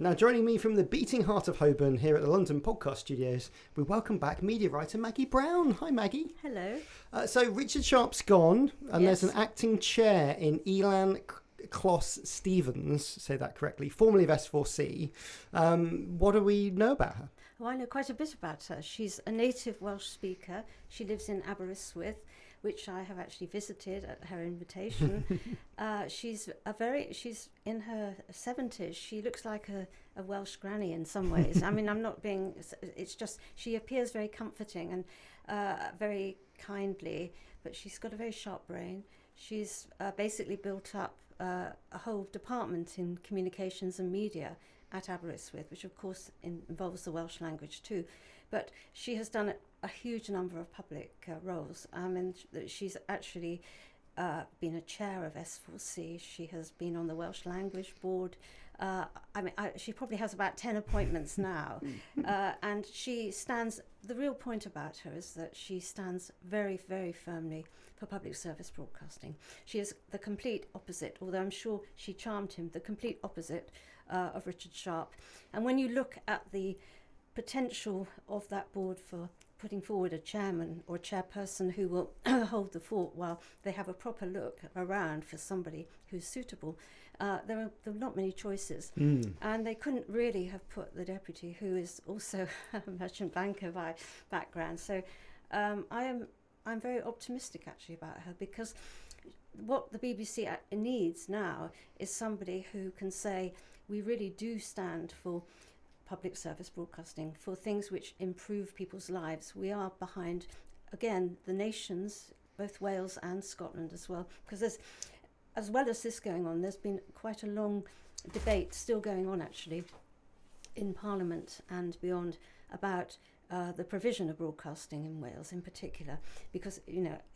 Now, joining me from the beating heart of Holborn here at the London Podcast Studios, we welcome back media writer Maggie Brown. Hi, Maggie. Hello. So Richard Sharp's gone, and Yes. there's an acting chair in Elan Kloss Stevens, say that correctly, formerly of S4C. What do we know about her? Well, I know quite a bit about her. She's a native Welsh speaker. She lives in Aberystwyth, which I have actually visited at her invitation. She's in her 70s. She looks like a Welsh granny in some ways. I mean, I'm not being, it's just, she appears very comforting and very kindly, but she's got a very sharp brain. She's basically built up a whole department in communications and media at Aberystwyth, which of course involves the Welsh language too. But she has done a huge number of public roles. And she's actually been a chair of S4C. She has been on the Welsh Language Board. She probably has about 10 appointments now. And she stands, the real point about her is that she stands very, very firmly for public service broadcasting. She is the complete opposite, although I'm sure she charmed him, the complete opposite of Richard Sharp. And when you look at the potential of that board for putting forward a chairman or chairperson who will hold the fort while they have a proper look around for somebody who's suitable, there are not many choices. And they couldn't really have put the deputy, who is also a merchant banker by background. So I'm very optimistic actually about her, because what the BBC needs now is somebody who can say, we really do stand for public service broadcasting, for things which improve people's lives. We are behind, again, the nations, both Wales and Scotland as well, because there's, as well as this going on, there's been quite a long debate still going on actually in Parliament and beyond about the provision of broadcasting in Wales in particular, because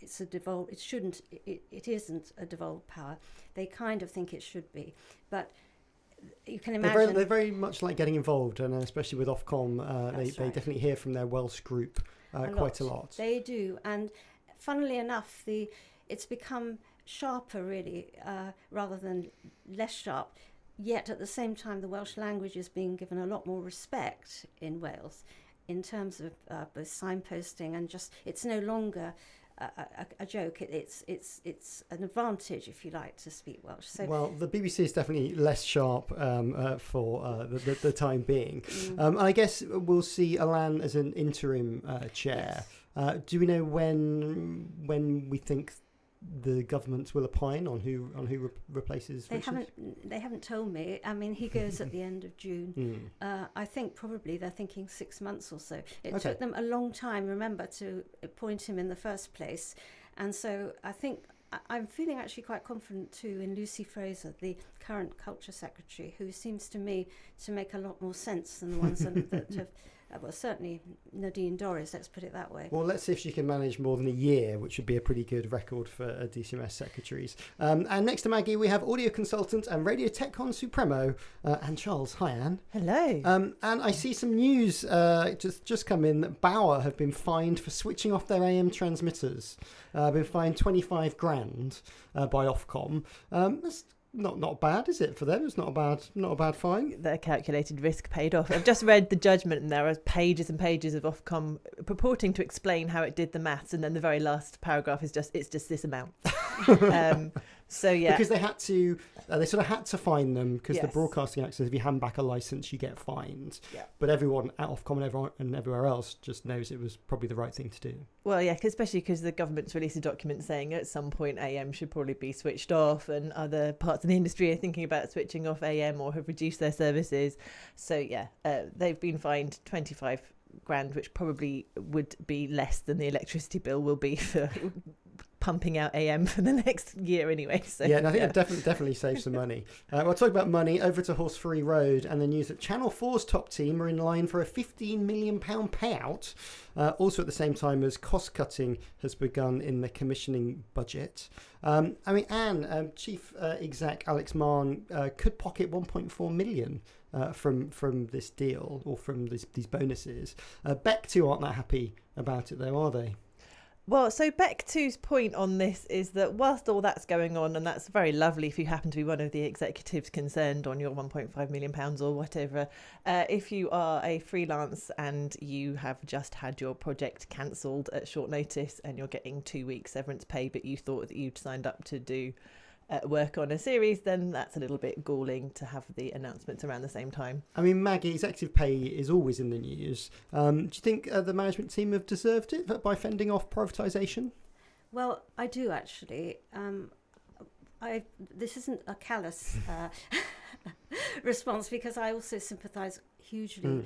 it's a devolved, it isn't a devolved power. They kind of think it should be, but you can imagine They're very much like getting involved, and especially with Ofcom, they definitely hear from their Welsh group quite a lot. They do, and funnily enough, it's become sharper really, rather than less sharp. Yet at the same time, the Welsh language is being given a lot more respect in Wales, in terms of both signposting and just, it's no longer a joke. It's an advantage, if you like, to speak Welsh. So, well, the BBC is definitely less sharp for the time being. I guess we'll see Alan as an interim chair. Yes. Do we know when we think the government will opine on who replaces Richard? They haven't told me. I mean, he goes at the end of June. I think probably they're thinking 6 months or so. It took them a long time, remember, to appoint him in the first place. And so I think I'm feeling actually quite confident too in Lucy Fraser, the current Culture Secretary, who seems to me to make a lot more sense than the ones that have. Well, certainly Nadine Dorries, let's put it that way. Well, let's see if she can manage more than a year, which would be a pretty good record for DCMS secretaries. And next to Maggie, we have audio consultant and radio Techcon Supremo, Anne Charles. Hi, Anne. Hello. And I see some news just come in that Bauer have been fined for switching off their AM transmitters. Been fined 25 grand by Ofcom. That's not bad, is it, for them? It's not a bad fine. Their calculated risk paid off. I've just read the judgment, and there are pages and pages of Ofcom purporting to explain how it did the maths, and then the very last paragraph is just this amount. So yeah, because they sort of had to fine them because Yes. the Broadcasting Act says if you hand back a license you get fined. Yeah. But everyone at Ofcom and everywhere else just knows it was probably the right thing to do. Well, yeah, especially because the government's released a document saying at some point AM should probably be switched off, and other parts of the industry are thinking about switching off AM or have reduced their services. So yeah, they've been fined 25 grand, which probably would be less than the electricity bill will be for pumping out AM for the next year anyway. So yeah, and I think it definitely saves some money. We'll talk about money, over to Horseferry Road, and the news that Channel 4's top team are in line for a £15 million payout, also at the same time as cost cutting has begun in the commissioning budget. I mean, Anne, Chief Exec Alex Mann could pocket 1.4 million from this deal, or from these bonuses. BECTU aren't that happy about it though, are they? Well, so BECTU's point on this is that whilst all that's going on, and that's very lovely if you happen to be one of the executives concerned on your £1.5 million or whatever, if you are a freelance and you have just had your project cancelled at short notice and you're getting 2 weeks severance pay, but you thought that you'd signed up to do work on a series, then that's a little bit galling to have the announcements around the same time. I mean, Maggie, executive pay is always in the news. Do you think the management team have deserved it by fending off privatisation? Well, I do actually. This isn't a callous response, because I also sympathise hugely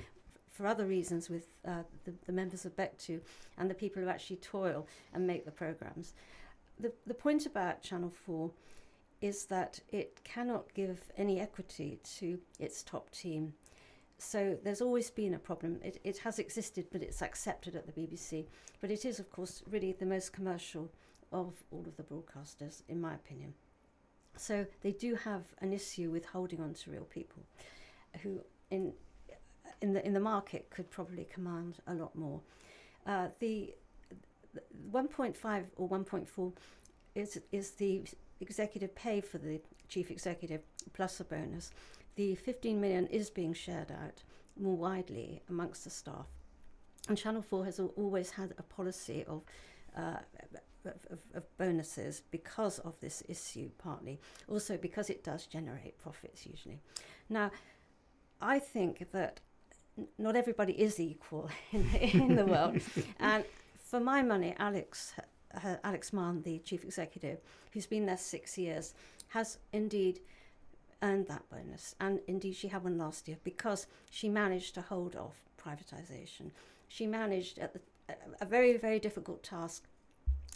for other reasons with the members of BECTU and the people who actually toil and make the programmes. The point about Channel 4 is that it cannot give any equity to its top team. So there's always been a problem. It has existed, but it's accepted at the BBC. But it is, of course, really the most commercial of all of the broadcasters, in my opinion. So they do have an issue with holding on to real people who in the market could probably command a lot more. The 1.5 or 1.4 is the executive pay for the chief executive plus a bonus. The 15 million is being shared out more widely amongst the staff. And Channel 4 has always had a policy of bonuses because of this issue, partly. Also because it does generate profits usually. Now, I think that not everybody is equal in the world. And for my money, Alex Mann, the chief executive, who's been there 6 years, has indeed earned that bonus. And indeed she had one last year because she managed to hold off privatisation. She managed a very, very difficult task,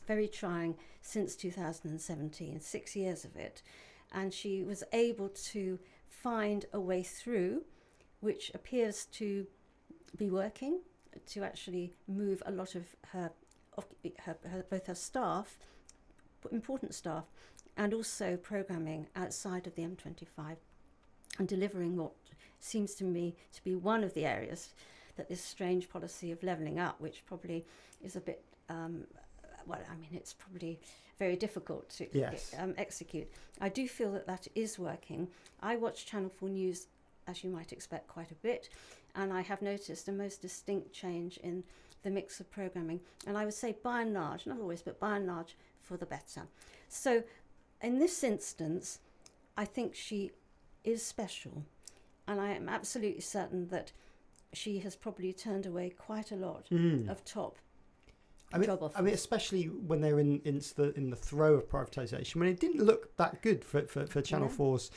very trying, since 2017, 6 years of it. And she was able to find a way through, which appears to be working, to actually move a lot of both her staff, important staff, and also programming outside of the M25, and delivering what seems to me to be one of the areas that this strange policy of levelling up, which probably is a bit, it's probably very difficult to execute. I do feel that is working. I watch Channel 4 News, as you might expect, quite a bit, and I have noticed a most distinct change in the mix of programming, and I would say by and large, not always, but by and large, for the better. So in this instance, I think she is special, and I am absolutely certain that she has probably turned away quite a lot of top job offers. I mean, especially when they're in the throw of privatisation, when it didn't look that good for Channel 4's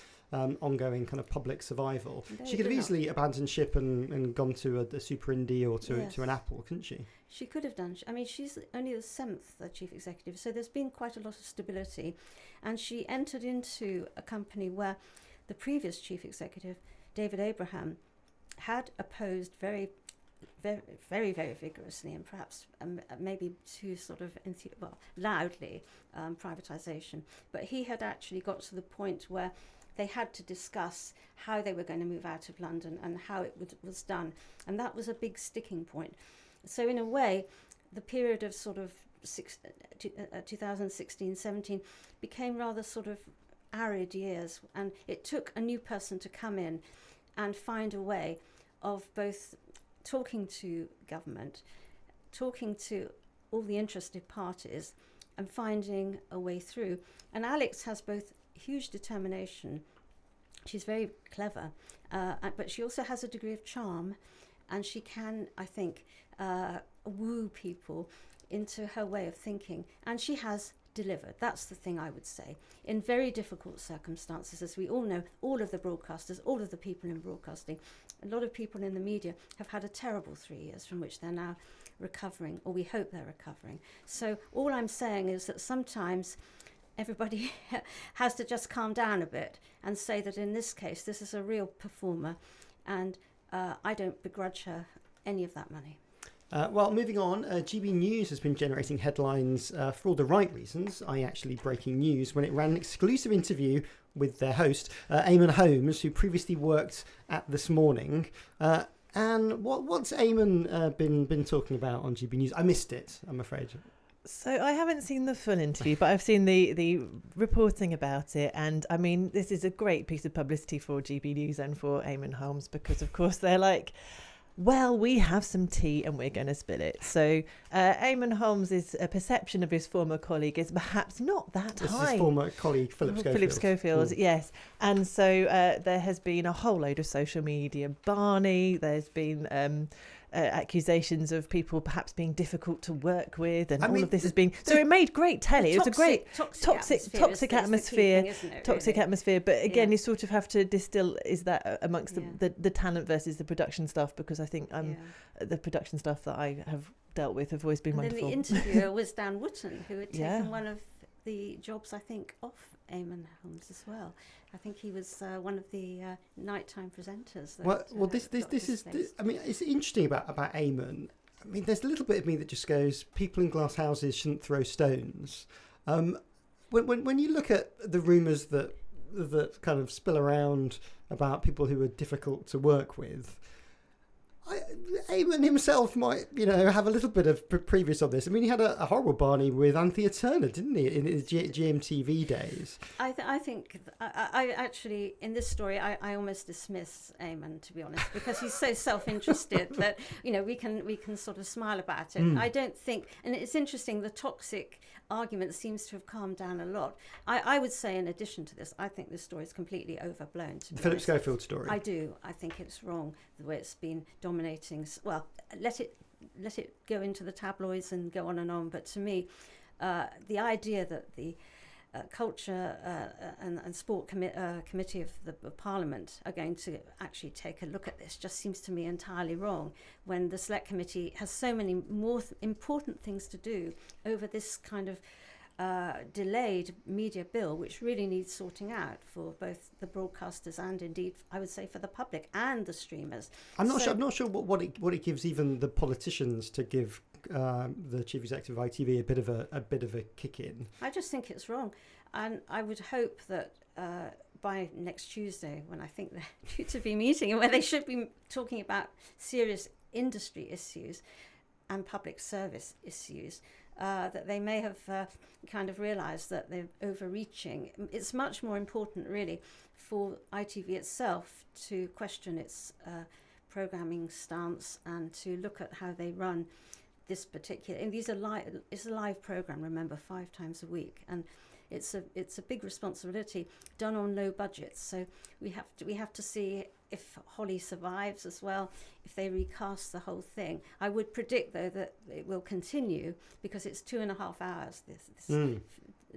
ongoing kind of public survival. She could have easily abandoned ship and gone to a super indie or to an Apple, couldn't she? She could have done. I mean, she's only the 7th chief executive, so there's been quite a lot of stability. And she entered into a company where the previous chief executive, David Abraham, had opposed very, very, very, very vigorously and perhaps maybe too sort of loudly privatisation. But he had actually got to the point where they had to discuss how they were going to move out of London and how it was done. And that was a big sticking point. So in a way, the period of sort of 2016-17 became rather sort of arid years. And it took a new person to come in and find a way of both talking to government, talking to all the interested parties, and finding a way through. And Alex has both huge determination. She's very clever, but she also has a degree of charm, and she can, I think, woo people into her way of thinking, and she has delivered. That's the thing I would say. In very difficult circumstances, as we all know, all of the broadcasters, all of the people in broadcasting, a lot of people in the media have had a terrible 3 years from which they're now recovering, or we hope they're recovering. So all I'm saying is that sometimes everybody has to just calm down a bit and say that in this case, this is a real performer, and I don't begrudge her any of that money. Well, moving on, GB News has been generating headlines for all the right reasons, i.e. actually breaking news, when it ran an exclusive interview with their host, Eamon Holmes, who previously worked at This Morning. And what's Eamon been talking about on GB News? I missed it, I'm afraid. So I haven't seen the full interview, but I've seen the reporting about it. And I mean, this is a great piece of publicity for GB News and for Eamon Holmes, because of course they're like, well, we have some tea and we're going to spill it. So Eamon Holmes' perception of his former colleague is perhaps not that high. This is his former colleague, Philip Schofield. Philip Schofield, yes. And so there has been a whole load of social media Barney. There's been accusations of people perhaps being difficult to work with, and all of this has been... So it made great telly. It was a great toxic atmosphere. Toxic atmosphere. But again, you sort of have to distill, is that amongst the talent versus the production stuff? Because I think the production stuff that I have dealt with have always been wonderful. And then the interviewer was Dan Wootton, who had taken one of the jobs, I think, off Eamon Holmes as well. I think he was one of the nighttime presenters. I mean, it's interesting about Eamon. I mean, there's a little bit of me that just goes, people in glass houses shouldn't throw stones. When you look at the rumours that kind of spill around about people who are difficult to work with, Eamon himself might, have a little bit of previous on this. I mean, he had a horrible Barney with Anthea Turner, didn't he, in his GMTV days? I think I actually, in this story, I almost dismiss Eamon, to be honest, because he's so self-interested that, we can sort of smile about it. I don't think, and it's interesting, the toxic argument seems to have calmed down a lot. I would say, in addition to this, I think this story is completely overblown. To be Philip honest. Schofield story. I do. I think it's wrong the way it's been dominating. Well, let it go into the tabloids and go on and on. But to me, the idea that the Culture and Sport Committee of the Parliament are going to actually take a look at this just seems to me entirely wrong, when the Select Committee has so many more important things to do over this kind of delayed media bill, which really needs sorting out for both the broadcasters and indeed, I would say, for the public and the streamers. I'm not sure what it gives even the politicians to give the chief executive of ITV a bit of a kick in. I just think it's wrong, and I would hope that by next Tuesday, when I think they're due to be meeting and where they should be talking about serious industry issues and public service issues, that they may have kind of realised that they're overreaching. It's much more important, really, for ITV itself to question its programming stance and to look at how they run this particular. And it's a live programme, remember, 5 times a week, and it's a big responsibility done on low budgets. So we have to see if Holly survives as well, if they recast the whole thing. I would predict, though, that it will continue because it's 2.5 hours,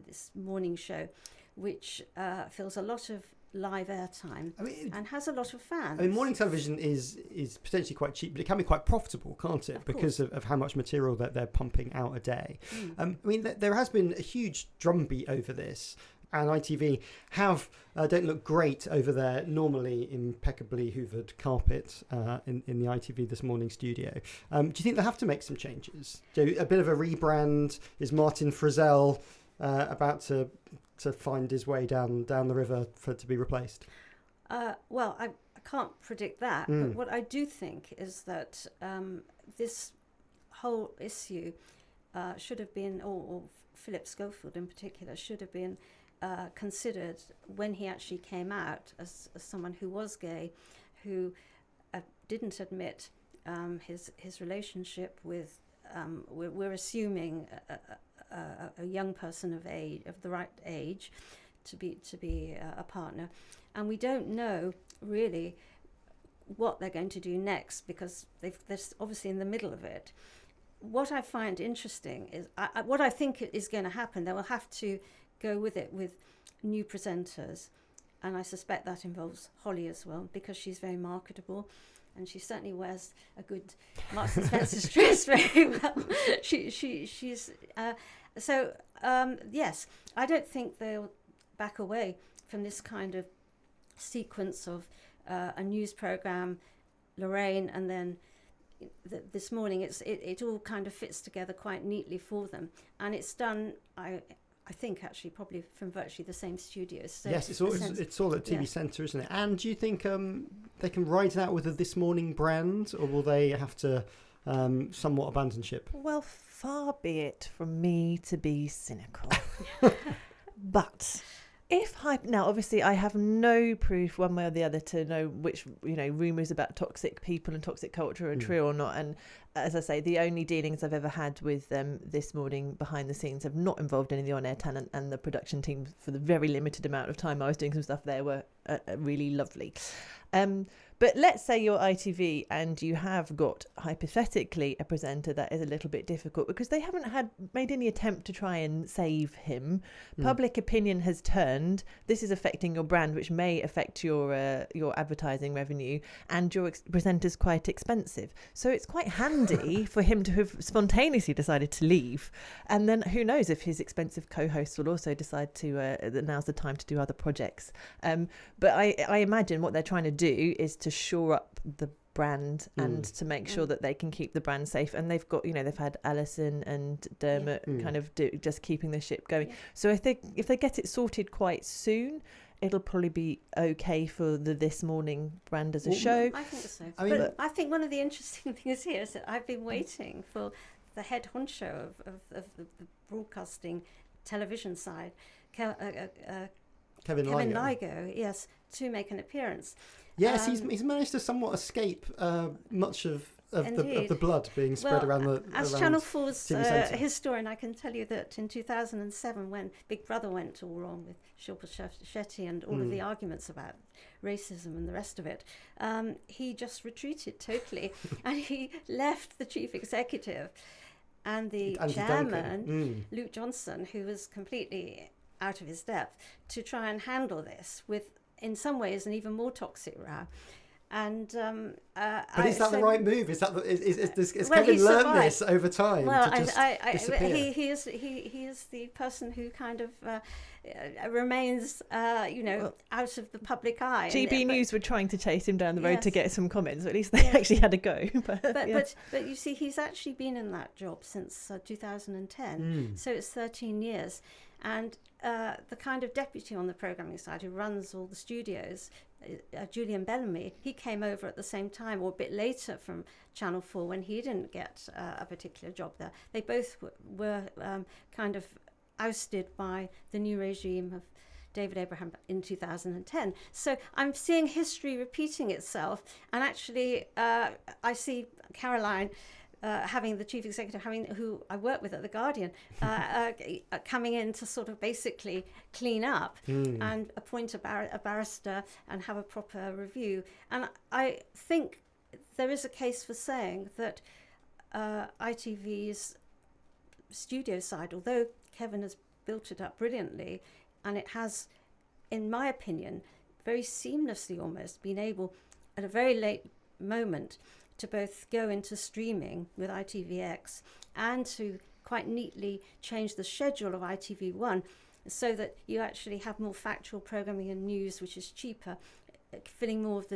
this morning show, which fills a lot of live airtime and has a lot of fans. I mean, morning television is potentially quite cheap, but it can be quite profitable, can't it? Because of how much material that they're pumping out a day. I mean, there has been a huge drumbeat over this. And ITV don't look great over their normally impeccably hoovered carpet in the ITV This Morning studio. Do you think they have to make some changes? A bit of a rebrand? Is Martin Frizzell about to find his way down the river to be replaced? Well, I can't predict that. But what I do think is that this whole issue should have been, or Philip Schofield in particular, should have been considered when he actually came out as someone who was gay, who didn't admit his relationship with, we're assuming a young person of the right age to be a partner, and we don't know really what they're going to do next because they're obviously in the middle of it. What I find interesting is what I think is going to happen. They will have to go with it with new presenters, and I suspect that involves Holly as well, because she's very marketable and she certainly wears a good Marks and Spencer's dress very well. She's yes, I don't think they'll back away from this kind of sequence of a news program, Lorraine, and then this morning. It all kind of fits together quite neatly for them, and it's done, I think, actually probably from virtually the same studios. So yes, it's all at TV Centre, isn't it? And do you think they can ride it out with a This Morning brand, or will they have to somewhat abandon ship? Well, far be it from me to be cynical. But if now obviously I have no proof one way or the other to know which rumours about toxic people and toxic culture are true or not, and as I say, the only dealings I've ever had with them this morning behind the scenes have not involved any of the on-air talent, and the production team for the very limited amount of time I was doing some stuff there were really lovely. But let's say you're ITV and you have got, hypothetically, a presenter that is a little bit difficult because they haven't made any attempt to try and save him. Public opinion has turned. This is affecting your brand, which may affect your advertising revenue, and your presenter's quite expensive. So it's quite handy for him to have spontaneously decided to leave. And then who knows if his expensive co-hosts will also decide that now's the time to do other projects. But I imagine what they're trying to do is to shore up the brand and to make sure that they can keep the brand safe. And they've got, they've had Alison and Dermot kind of just keeping the ship going. Yeah. So I think if they get it sorted quite soon, it'll probably be okay for the This Morning brand as a show. I think so. But I think one of the interesting things here is that I've been waiting for the head honcho of the broadcasting television side, Kevin Ligo, yes, to make an appearance. Yes, he's managed to somewhat escape much of the blood being spread around the. As Channel 4's historian, I can tell you that in 2007, when Big Brother went all wrong with Shilpa Shetty and all of the arguments about racism and the rest of it, he just retreated totally, and he left the chief executive and the chairman, Luke Johnson, who was completely out of his depth, to try and handle this with, in some ways, an even more toxic row. And but is that the right move? Is Kevin learned this over time? Well, to just disappear? he is the person who kind of remains out of the public eye. GB News were trying to chase him down the road to get some comments. At least they actually had a go. But you see, he's actually been in that job since 2010, so it's 13 years. And the kind of deputy on the programming side who runs all the studios, Julian Bellamy, he came over at the same time or a bit later from Channel 4 when he didn't get a particular job there. They both were kind of ousted by the new regime of David Abraham in 2010. So I'm seeing history repeating itself. And actually, I see Caroline, having the chief executive, who I work with at The Guardian, coming in to sort of basically clean up and appoint a barrister and have a proper review. And I think there is a case for saying that ITV's studio side, although Kevin has built it up brilliantly, and it has, in my opinion, very seamlessly almost been able, at a very late moment, to both go into streaming with ITVX and to quite neatly change the schedule of ITV1 so that you actually have more factual programming and news, which is cheaper, filling more of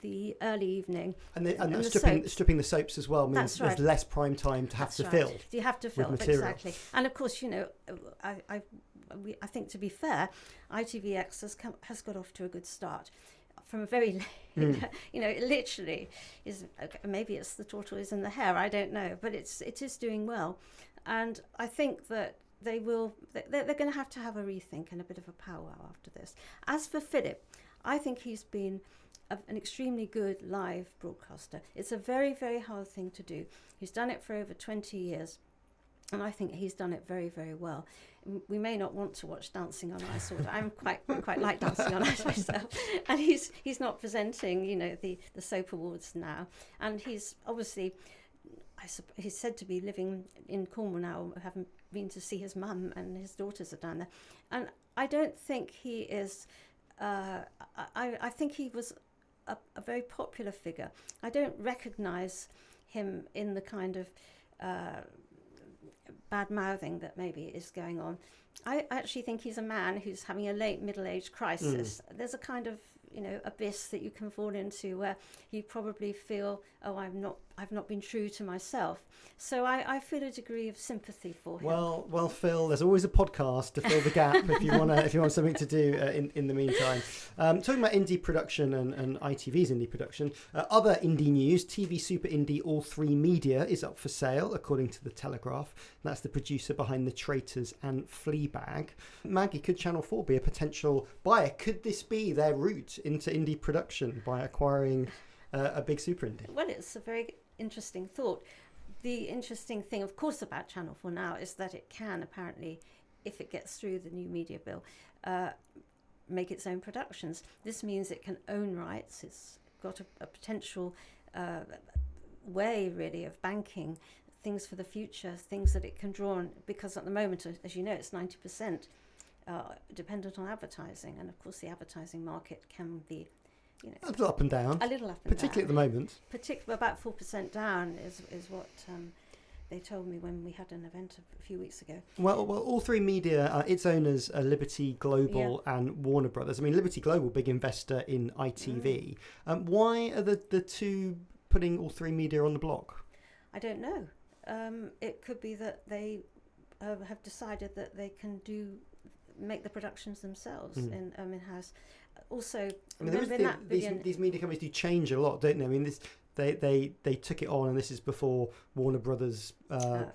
the early evening. And stripping the soaps as well means there's less prime time to have to fill. You have to fill, exactly. And of course, I think, to be fair, ITVX has got off to a good start. From a very, literally is, maybe it's the tortoise and the hare, I don't know, but it is doing well, and I think that they're going to have a rethink and a bit of a powwow after this. As for Philip, I think he's been an extremely good live broadcaster. It's a very, very hard thing to do. He's done it for over 20 years. And I think he's done it very, very well. We may not want to watch Dancing on Ice, or I'm quite like Dancing on Ice myself. And he's not presenting, the soap awards now. And he's obviously, he's said to be living in Cornwall now, having been to see his mum, and his daughters are down there. And I don't think he is. I think he was a very popular figure. I don't recognise him in the kind of bad mouthing that maybe is going on. I actually think he's a man who's having a late middle-age crisis. There's a kind of abyss that you can fall into where you probably feel, I'm not I've not been true to myself. So I feel a degree of sympathy for him. Well, Phil, there's always a podcast to fill the gap if you want something to do in the meantime. Talking about indie production and ITV's indie production, other indie news: TV super indie All 3 Media is up for sale, according to the Telegraph. That's the producer behind The Traitors and Fleabag. Maggie, could Channel 4 be a potential buyer? Could this be their route into indie production by acquiring a big super indie? Well, it's a very interesting thought. The interesting thing, of course, about Channel 4 now is that it can apparently, if it gets through the new media bill, make its own productions. This means it can own rights. It's got a potential way, really, of banking things for the future, things that it can draw on, because at the moment, as you know, it's 90% dependent on advertising. And of course, the advertising market can be, a little up and down. A little up and particularly down. At the moment. About 4% down is what they told me when we had an event a few weeks ago. Well, All 3 Media, its owners are Liberty Global and Warner Brothers. I mean, Liberty Global, big investor in ITV. Why are the two putting All 3 Media on the block? I don't know. It could be that they have decided that they can make the productions themselves in-house. Also, these media companies do change a lot, don't they? I mean, they took it on, and this is before Warner Brothers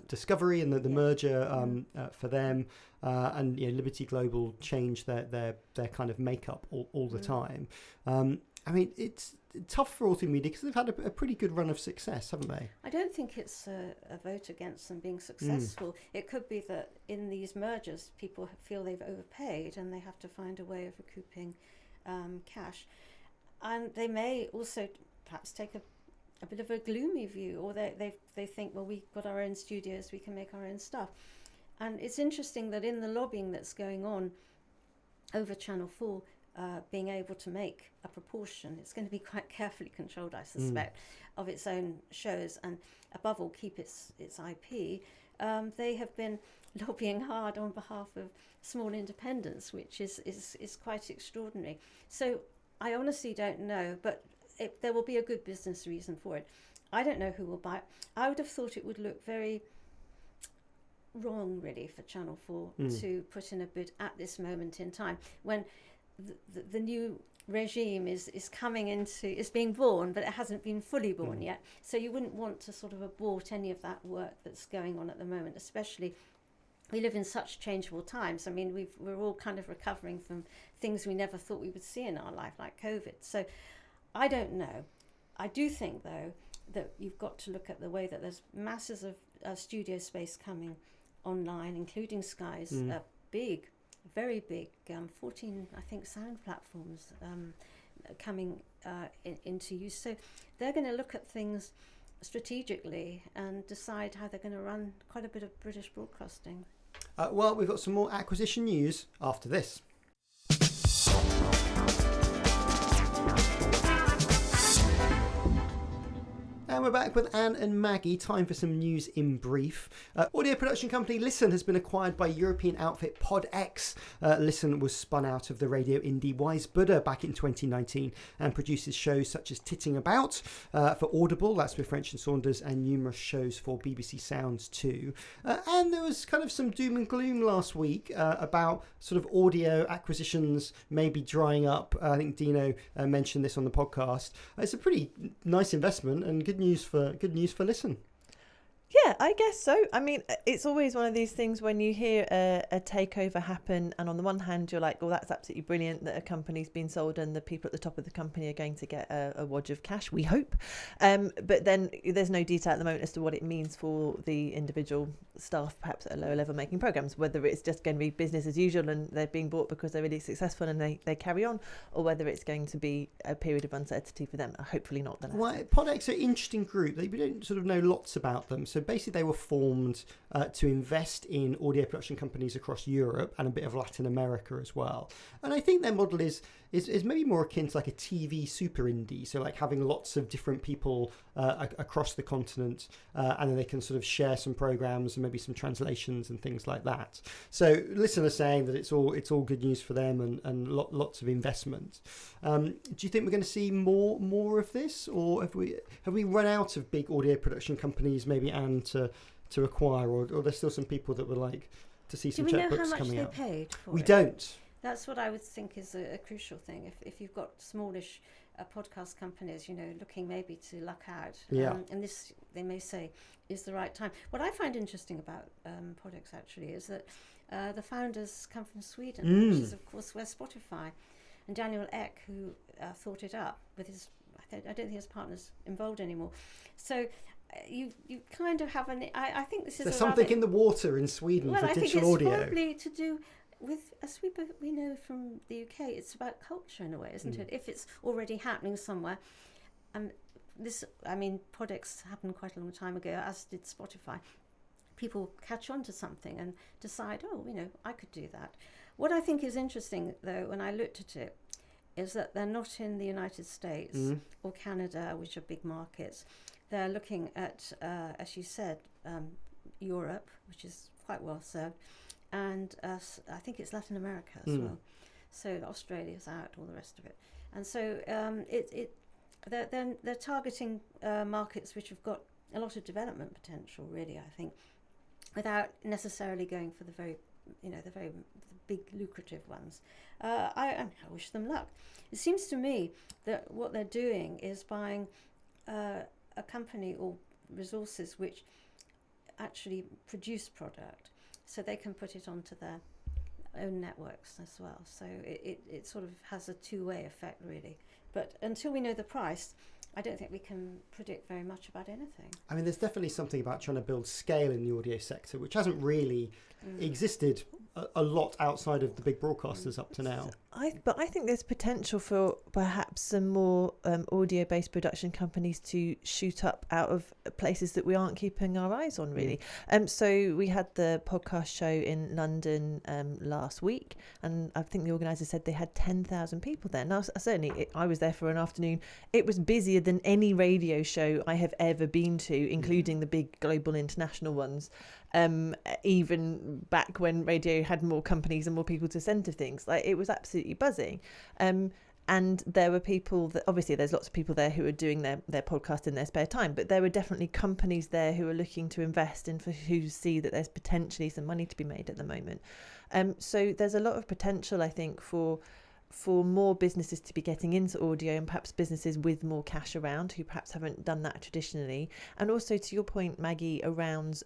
Discovery and the merger for them, and Liberty Global changed their kind of makeup all the time. I mean, it's tough for All 3 Media because they've had a pretty good run of success, haven't they? I don't think it's a vote against them being successful. It could be that in these mergers, people feel they've overpaid and they have to find a way of recouping cash. And they may also perhaps take a bit of a gloomy view, or they think, well, we've got our own studios, we can make our own stuff. And it's interesting that in the lobbying that's going on over Channel 4, being able to make a proportion, it's going to be quite carefully controlled, I suspect, of its own shows, and above all keep its IP. They have been lobbying hard on behalf of small independents, which is quite extraordinary. So I honestly don't know, but there will be a good business reason for it. I don't know who will buy it. I would have thought it would look very wrong, really, for Channel 4 to put in a bid at this moment in time, when the new regime is being born, but it hasn't been fully born yet. So you wouldn't want to sort of abort any of that work that's going on at the moment, especially we live in such changeable times. I mean, we're all kind of recovering from things we never thought we would see in our life, like COVID. So I don't know. I do think, though, that you've got to look at the way that there's masses of studio space coming online, including Sky's big, very big, 14, I think, sound platforms coming into use. So they're going to look at things strategically and decide how they're going to run quite a bit of British broadcasting. Well, we've got some more acquisition news after this. And we're back with Anne and Maggie. Time for some news in brief. Audio production company Listen has been acquired by European outfit PodX. Listen was spun out of the radio indie Wise Buddha back in 2019 and produces shows such as Titting About for Audible, that's with French and Saunders, and numerous shows for BBC Sounds too. And there was kind of some doom and gloom last week about sort of audio acquisitions maybe drying up. I think Dino mentioned this on the podcast. It's a pretty nice investment and good news for Listen. Yeah, I guess so. I mean, it's always one of these things when you hear a takeover happen, and on the one hand, you're like, well, that's absolutely brilliant that a company's been sold and the people at the top of the company are going to get a wodge of cash, we hope. But then there's no detail at the moment as to what it means for the individual staff, perhaps at a lower level, making programmes, whether it's just going to be business as usual and they're being bought because they're really successful and they carry on, or whether it's going to be a period of uncertainty for them. Hopefully not the latter. Well, PodX are an interesting group. We don't sort of know lots about them. So So basically they were formed to invest in audio production companies across Europe and a bit of Latin America as well. And I think their model is maybe more akin to like a TV super indie. So like having lots of different people across the continent, and then they can sort of share some programs and maybe some translations and things like that. So listeners saying that it's all good news for them and lots of investment. Do you think we're going to see more of this, or have we run out of big audio production companies maybe, and to acquire, or there's still some people that would like to see some checkbooks coming out? Do we know how much they paid for We it? don't. That's what I would think is a crucial thing. If you've got smallish podcast companies, looking maybe to luck out, and this, they may say, is the right time. What I find interesting about products actually is that the founders come from Sweden, which is of course where Spotify, and Daniel Ek, who thought it up with his, I don't think his partner's involved anymore. So you kind of have I think this is there's something in the water in Sweden for digital audio. Well, I think it's probably to do with, as we know from the UK, it's about culture in a way, isn't it? If it's already happening somewhere, and products happened quite a long time ago, as did Spotify. People catch on to something and decide, I could do that. What I think is interesting, though, when I looked at it, is that they're not in the United States or Canada, which are big markets. They're looking at, as you said, Europe, which is quite well served, and I think it's Latin America as well. So Australia's out, all the rest of it. And so they're targeting markets which have got a lot of development potential, really, I think, without necessarily going for the very big lucrative ones. I wish them luck. It seems to me that what they're doing is buying a company or resources which actually produce product, so they can put it onto their own networks as well. So it sort of has a two-way effect, really. But until we know the price, I don't think we can predict very much about anything. I mean, there's definitely something about trying to build scale in the audio sector, which hasn't really existed a lot outside of the big broadcasters up to now. But I think there's potential for perhaps some more audio-based production companies to shoot up out of places that we aren't keeping our eyes on, really. So we had the podcast show in London last week, and I think the organisers said they had 10,000 people there. Now, certainly, I was there for an afternoon. It was busier than any radio show I have ever been to, including the big global international ones. Even back when radio had more companies and more people to send to things, like, it was absolutely buzzing. And there were people that, obviously there's lots of people there who are doing their podcast in their spare time, but there were definitely companies there who are looking to invest and who see that there's potentially some money to be made at the moment. So there's a lot of potential, I think, for more businesses to be getting into audio, and perhaps businesses with more cash around who perhaps haven't done that traditionally. And also, to your point, Maggie, around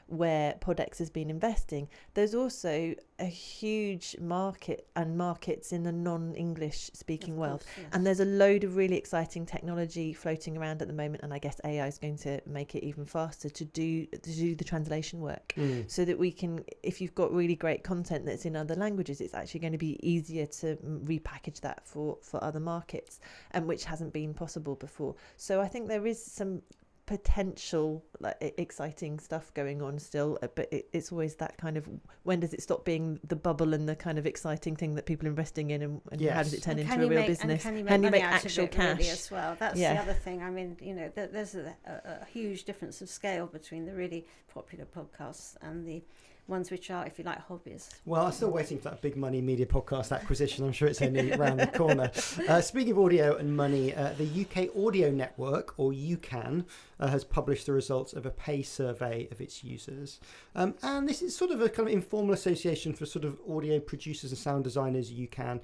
where Podex has been investing, there's also a huge market and markets in the non-English speaking world. Yes. And there's a load of really exciting technology floating around at the moment, and I guess AI is going to make it even faster to do the translation work, so that we can, if you've got really great content that's in other languages, it's actually going to be easier to repackage that for other markets, and which hasn't been possible before. So I think there is some potential, like, exciting stuff going on still, but it's always that kind of, when does it stop being the bubble and the kind of exciting thing that people are investing in, and yes, how does it turn into a real business? And can you make actual cash really as well? That's the other thing. I mean, there's a huge difference of scale between the really popular podcasts and the ones which are, if you like, hobbies. Well, I'm still waiting for that big money media podcast acquisition. I'm sure it's only around the corner. Speaking of audio and money, the UK Audio Network, or UCAN, has published the results of a pay survey of its users. And this is sort of a kind of informal association for sort of audio producers and sound designers, UCAN.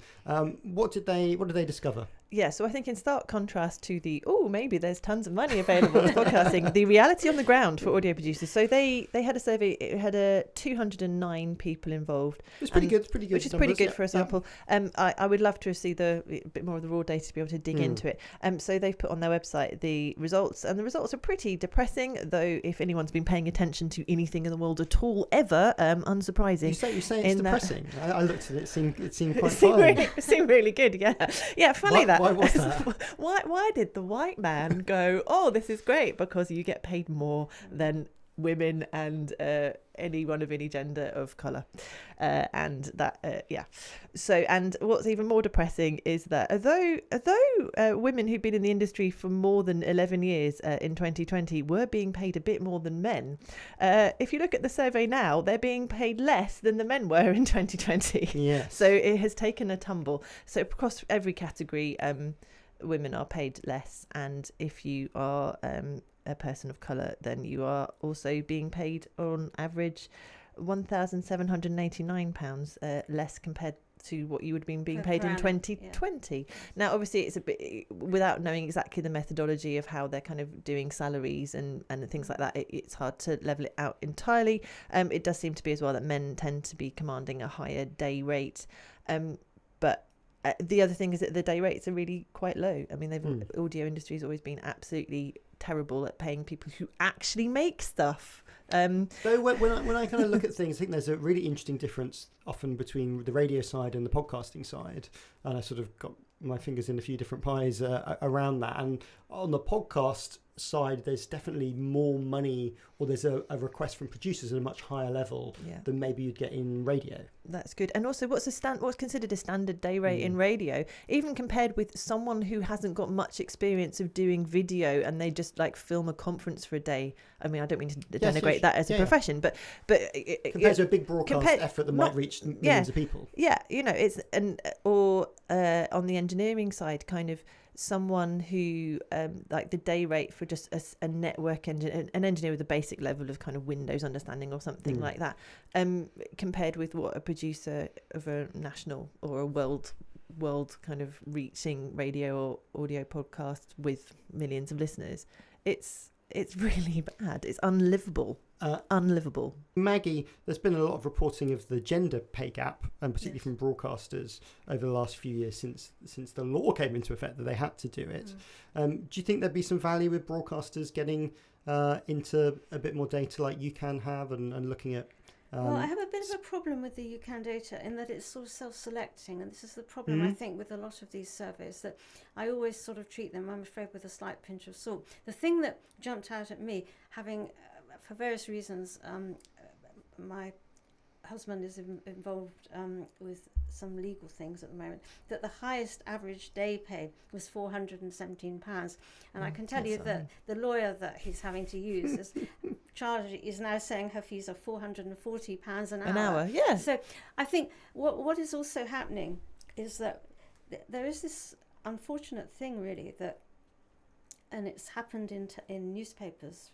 What did they discover? Yeah, so I think in stark contrast to the, maybe there's tons of money available to podcasting, the reality on the ground for audio producers. So they had a survey, it had 209 people involved. It's pretty good. Which is pretty good for a sample. I would love to see a bit more of the raw data to be able to dig into it. So they've put on their website the results, and the results are pretty depressing, though if anyone's been paying attention to anything in the world at all ever, unsurprising. You say it's depressing. I looked at it, it seemed quite fun. It seemed really good, yeah. Yeah, funny that. Why was that? Why did the white man go, this is great because you get paid more than women and anyone of any gender of colour, and that so, and what's even more depressing is that although women who've been in the industry for more than 11 years in 2020 were being paid a bit more than men, if you look at the survey now, they're being paid less than the men were in 2020. Yes. So it has taken a tumble. So across every category, women are paid less, and if you are a person of colour, then you are also being paid on average £1,789 less compared to what you would have been being paid in 2020. Now, obviously, it's a bit, without knowing exactly the methodology of how they're kind of doing salaries and things like that, it's hard to level it out entirely. It does seem to be as well that men tend to be commanding a higher day rate, but the other thing is that the day rates are really quite low. I mean, the audio industry has always been absolutely terrible at paying people who actually make stuff. So when I kind of look at things, I think there's a really interesting difference often between the radio side and the podcasting side, and I sort of got my fingers in a few different pies around that. And on the podcast side, there's definitely more money, or there's a request from producers at a much higher level than maybe you'd get in radio. That's good. And also, what's considered a standard day rate in radio, even compared with someone who hasn't got much experience of doing video and they just like film a conference for a day? I mean, I don't mean to denigrate that as a profession, but compared to a big broadcast effort that might reach millions of people. Yeah, you know, it's or on the engineering side, kind of someone who like the day rate for just a network engineer, an engineer with a basic level of kind of Windows understanding or something like that, compared with what a producer of a national or a world kind of reaching radio or audio podcast with millions of listeners, it's really bad. It's unlivable. Unlivable. Maggie, there's been a lot of reporting of the gender pay gap, and particularly from broadcasters over the last few years since the law came into effect that they had to do it. Do you think there'd be some value with broadcasters getting into a bit more data like you can have and looking at? Well, I have a bit of a problem with the UCAN data in that it's sort of self-selecting, and this is the problem I think with a lot of these surveys, that I always sort of treat them, I'm afraid, with a slight pinch of salt. The thing that jumped out at me, having for various reasons, my husband is involved with some legal things at the moment, that the highest average day pay was £417, and I can tell you that the lawyer that he's having to use is now saying her fees are £440 an hour. Yeah. So I think what is also happening is that there is this unfortunate thing, really, that, and it's happened in newspapers,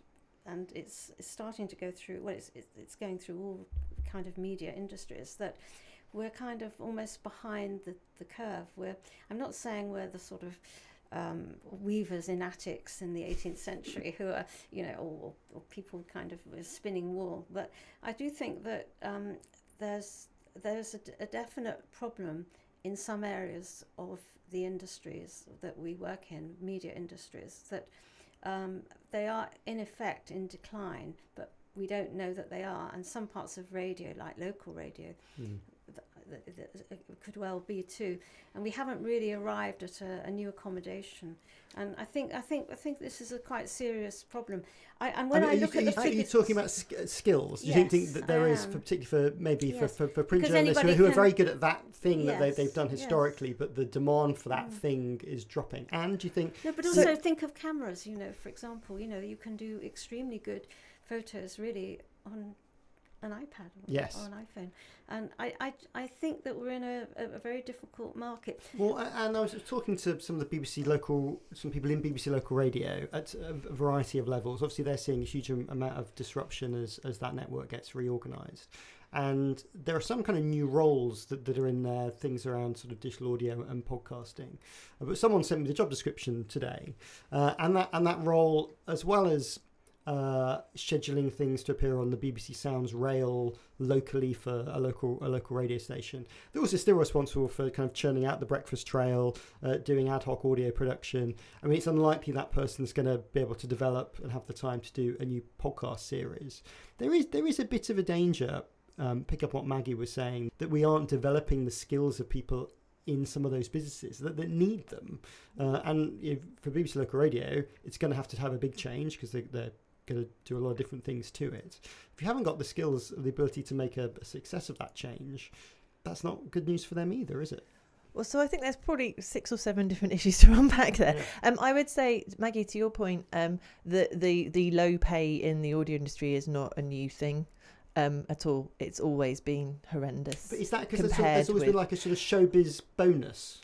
and it's starting to go through, well, it's going through all kind of media industries, that we're kind of almost behind the curve. I'm not saying we're the sort of weavers in attics in the 18th century who are, you know, or people kind of spinning wool, but I do think that there's a definite problem in some areas of the industries that we work in, media industries, that they are in effect in decline, but we don't know that they are. And some parts of radio, like local radio, could well be too. And we haven't really arrived at a new accommodation. And I think this is a quite serious problem. Are you talking about skills? Do you think that there is, particularly for maybe for print journalists who are very good at that thing that they've done historically, but the demand for that thing is dropping? And do you think? No, but also think of cameras. You know, for example, you know, you can do extremely good photos really on an iPad or an iPhone, and I think that we're in a very difficult market. Well, and I was talking to some people in BBC Local Radio at a variety of levels. Obviously, they're seeing a huge amount of disruption as that network gets reorganised, and there are some kind of new roles that are in there, things around sort of digital audio and podcasting. But someone sent me the job description today, and that role, as well as scheduling things to appear on the BBC Sounds rail locally for a local radio station. They're also still responsible for kind of churning out the breakfast trail, doing ad hoc audio production. I mean, it's unlikely that person's going to be able to develop and have the time to do a new podcast series. There is a bit of a danger, pick up what Maggie was saying, that we aren't developing the skills of people in some of those businesses that need them. And for BBC Local Radio, it's going to have a big change because they're going to do a lot of different things to it. If you haven't got the skills or the ability to make a success of that change, that's not good news for them either, is it? Well, so I think there's probably 6 or 7 different issues to unpack there. I would say, Maggie, to your point, the low pay in the audio industry is not a new thing at all. It's always been horrendous. But is that because there's always been like a sort of showbiz bonus?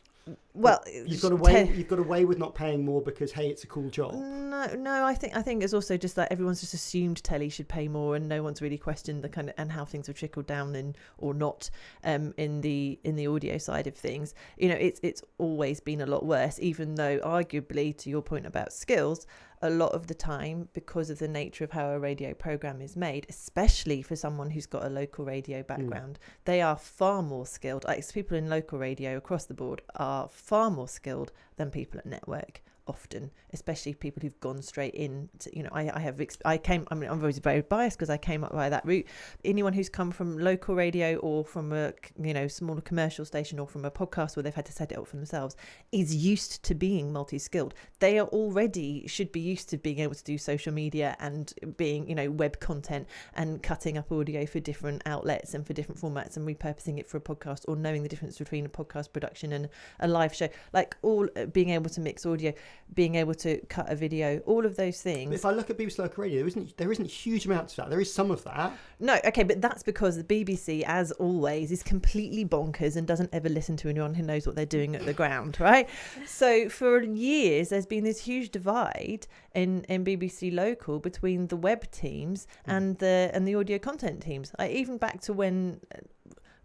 Well, you've got away with not paying more because, hey, it's a cool job. No, I think it's also just that everyone's just assumed telly should pay more, and no one's really questioned the kind of and how things have trickled down or not in the audio side of things. You know, it's always been a lot worse, even though arguably, to your point about skills, a lot of the time, because of the nature of how a radio program is made, especially for someone who's got a local radio background, they are far more skilled. People in local radio across the board are far more skilled than people at network. Often, especially people who've gone straight in to, you know, I'm always very biased because I came up by that route. Anyone who's come from local radio or from a, you know, smaller commercial station or from a podcast where they've had to set it up for themselves is used to being multi-skilled. They are already should be used to being able to do social media and being, you know, web content and cutting up audio for different outlets and for different formats and repurposing it for a podcast, or knowing the difference between a podcast production and a live show, like all being able to mix audio, being able to cut a video, all of those things. But if I look at BBC Local Radio, there isn't huge amounts of that. There is some of that. No, okay, but that's because the BBC, as always, is completely bonkers and doesn't ever listen to anyone who knows what they're doing at the ground, right? So for years, there's been this huge divide in BBC Local between the web teams and the audio content teams. Even back to when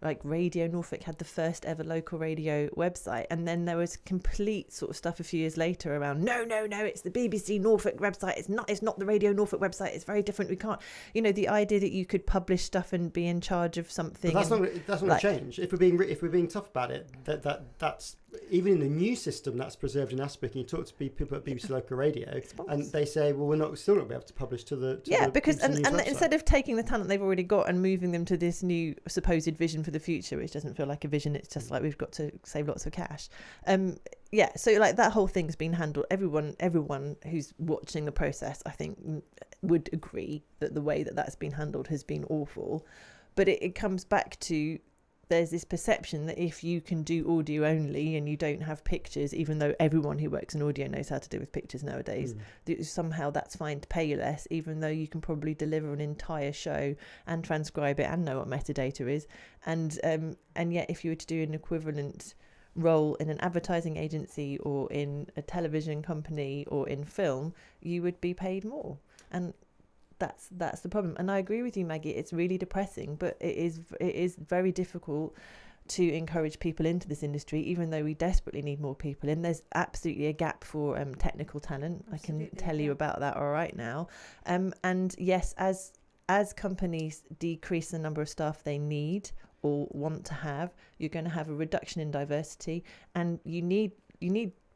like Radio Norfolk had the first ever local radio website, and then there was complete sort of stuff a few years later around no, it's the BBC Norfolk website, it's not the Radio Norfolk website, it's very different, we can't, you know, the idea that you could publish stuff and be in charge of something. But that's not going to change if we're being tough about it. That's even in the new system that's preserved in Aspic, and you talk to people at BBC Local Radio and they say, well, we're still not going to be able to publish to the because BBC and instead of taking the talent they've already got and moving them to this new supposed vision for the future, which doesn't feel like a vision, it's just like we've got to save lots of cash. So like that whole thing's been handled. Everyone who's watching the process, I think, would agree that the way that that's been handled has been awful. But it comes back to, there's this perception that if you can do audio only and you don't have pictures, even though everyone who works in audio knows how to do with pictures nowadays, somehow that's fine to pay you less, even though you can probably deliver an entire show and transcribe it and know what metadata is. And yet if you were to do an equivalent role in an advertising agency or in a television company or in film, you would be paid more. And that's the problem. And I agree with you, Maggie, it's really depressing, but it is very difficult to encourage people into this industry, even though we desperately need more people in. There's absolutely a gap for technical talent. Absolutely, I can tell you about that all right now. And yes, as companies decrease the number of staff they need or want to have, you're going to have a reduction in diversity, and you need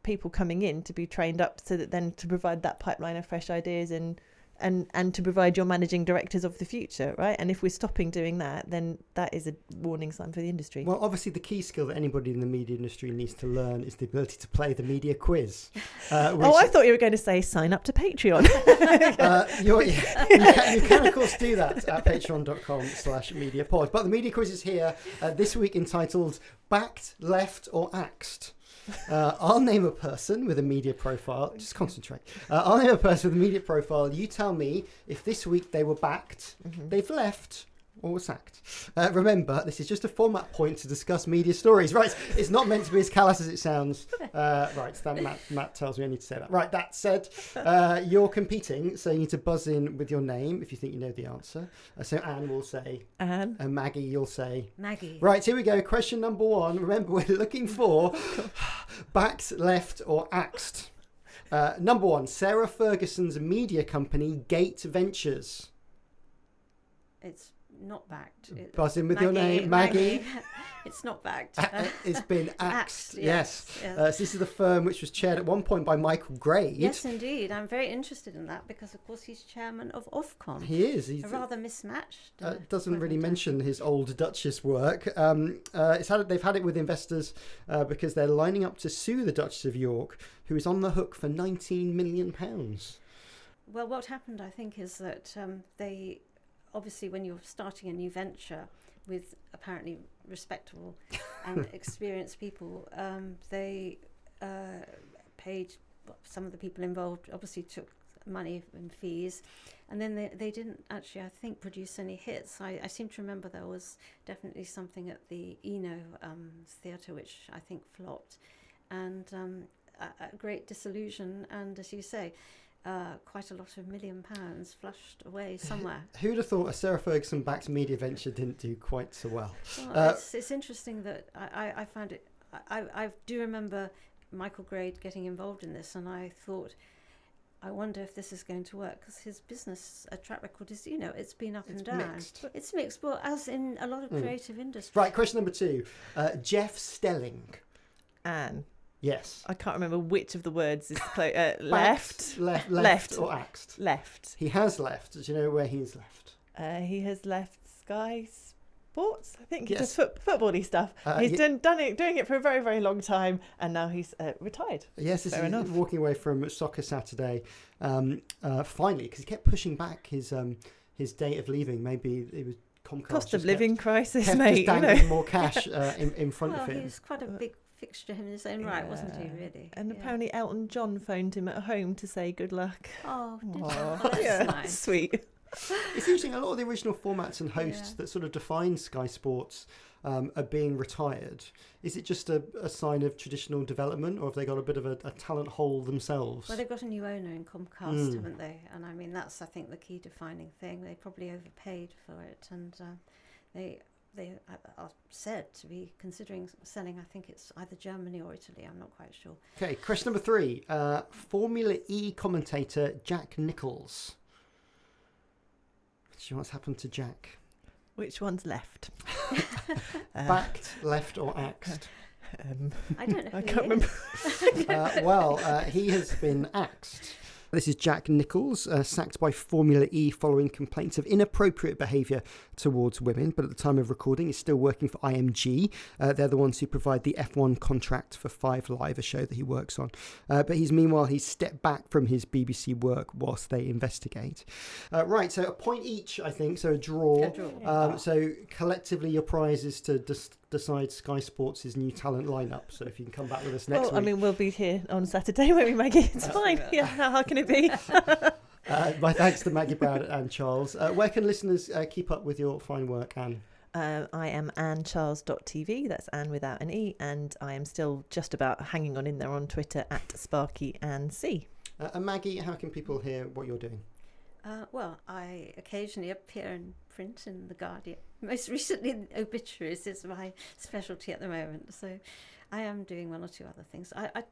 people coming in to be trained up so that then to provide that pipeline of fresh ideas and to provide your managing directors of the future, right? And if we're stopping doing that, then that is a warning sign for the industry. Well, obviously the key skill that anybody in the media industry needs to learn is the ability to play the media quiz. I thought you were going to say sign up to Patreon. You can of course do that at patreon.com/mediapod. But the media quiz is here this week, entitled Backed, Left or Axed. I'll name a person with a media profile. Just concentrate. I'll name a person with a media profile. You tell me if this week they were backed, they've left, or were sacked. Remember, this is just a format point to discuss media stories. Right, it's not meant to be as callous as it sounds. Right, so that Matt tells me I need to say that. Right, that said, you're competing, so you need to buzz in with your name if you think you know the answer. So Anne will say Anne. And Maggie, you'll say Maggie. Right, here we go. Question number 1. Remember, we're looking for backed, left or axed. Number 1, Sarah Ferguson's media company, Gate Ventures. It's not backed. Buzz in with your name, Maggie. It's not backed. It's been axed. Yes. Yes. So this is the firm which was chaired at one point by Michael Grade. Yes, indeed. I'm very interested in that because, of course, he's chairman of Ofcom. He is. He's a rather mismatched. Doesn't really mention his old Duchess work. They've had it with investors because they're lining up to sue the Duchess of York, who is on the hook for £19 million. Well, what happened, I think, is that they obviously, when you're starting a new venture with apparently respectable and experienced people, they paid some of the people involved, obviously took money and fees, and then they didn't actually, I think, produce any hits. I seem to remember there was definitely something at the Eno theatre which I think flopped, and a great disillusion, and as you say, quite a lot of £1 million flushed away somewhere. Who'd have thought a Sarah Ferguson-backed media venture didn't do quite so well? Well, it's interesting that I found it. I do remember Michael Grade getting involved in this, and I thought, I wonder if this is going to work, because his business track record is, it's been up and down. Mixed. It's mixed, well, as in a lot of creative industries. Right, question number 2. Jeff Stelling. Anne. Yes. I can't remember which of the words is left or axed. Left. He has left. Do you know where he's left? He has left Sky Sports. I think he Yes. does footbally stuff. He's doing it for a very, very long time, and now he's retired. Yes, Fair enough. Walking away from Soccer Saturday, finally, because he kept pushing back his date of leaving. Maybe it was Comcast. Cost of living crisis, kept mate. just dangling more cash in front of him. He was quite a big fixture in his own right, wasn't he, really? And apparently Elton John phoned him at home to say good luck. Oh, did he? Oh, Oh, that's yeah, nice. sweet. It's interesting, a lot of the original formats and hosts that sort of define Sky Sports are being retired. Is it just a sign of traditional development, or have they got a bit of a talent hole themselves? Well, they've got a new owner in Comcast, haven't they? And I mean, that's, I think, the key defining thing. They probably overpaid for it, and they are said to be considering selling, I think it's either Germany or Italy, I'm not quite sure. Okay, question number 3. Formula E commentator Jack Nicholls. Do you know what's happened to Jack? Which one's left? Backed, left or axed? I don't know who I can't remember. He has been axed. This is Jack Nicholls, sacked by Formula E following complaints of inappropriate behaviour towards women, but at the time of recording he's still working for IMG. They're the ones who provide the F1 contract for 5 Live, a show that he works on. But he's stepped back from his BBC work whilst they investigate. Right, so a point each, I think, so a draw. So collectively your prize is to decide Sky Sports' new talent lineup. So if you can come back with us next week. I mean, we'll be here on Saturday, won't we, Maggie? It's fine. Yeah, how hard can it be? My thanks to Maggie Brown and Charles. Where can listeners keep up with your fine work, Anne? I am AnneCharles.tv. That's Anne without an E. And I am still just about hanging on in there on Twitter at SparkyAnneC. And Maggie, how can people hear what you're doing? Well, I occasionally appear in print in The Guardian. Most recently, obituaries is my specialty at the moment. So I am doing one or two other things. I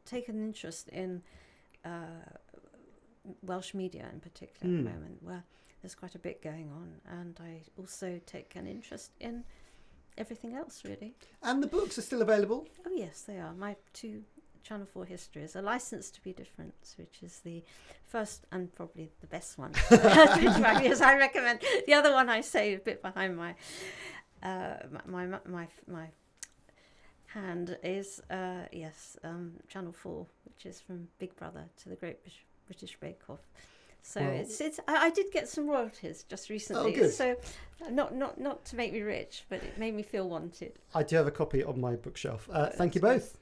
take an interest in Welsh media in particular at the moment, where there's quite a bit going on. And I also take an interest in everything else, really. And the books are still available? Oh, yes, they are. My 2 Channel 4 histories, A License to Be Different, which is the first and probably the best one, as I recommend. The other one I say a bit behind my hand is Channel 4, which is from Big Brother to the Great British Bake Off. So I did get some royalties just recently. Oh, good. So not to make me rich, but it made me feel wanted. I do have a copy on my bookshelf. Thank you both.